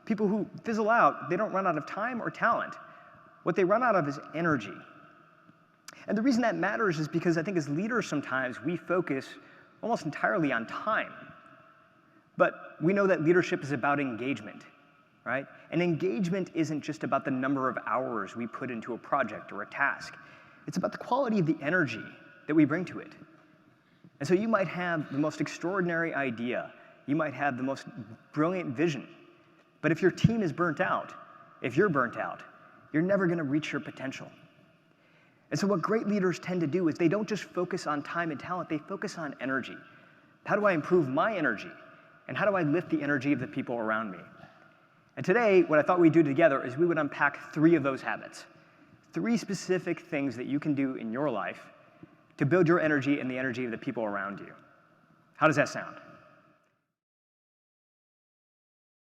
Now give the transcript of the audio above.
People who fizzle out, they don't run out of time or talent. What they run out of is energy. And the reason that matters is because I think as leaders sometimes we focus almost entirely on time. But we know that leadership is about engagement, right? And engagement isn't just about the number of hours we put into a project or a task. It's about the quality of the energy that we bring to it. And so you might have the most extraordinary idea. You might have the most brilliant vision. But if your team is burnt out, if you're burnt out, you're never going to reach your potential. And so what great leaders tend to do is they don't just focus on time and talent, they focus on energy. How do I improve my energy? And how do I lift the energy of the people around me? And today, what I thought we'd do together is we would unpack 3 of those habits. 3 specific things that you can do in your life to build your energy and the energy of the people around you. How does that sound?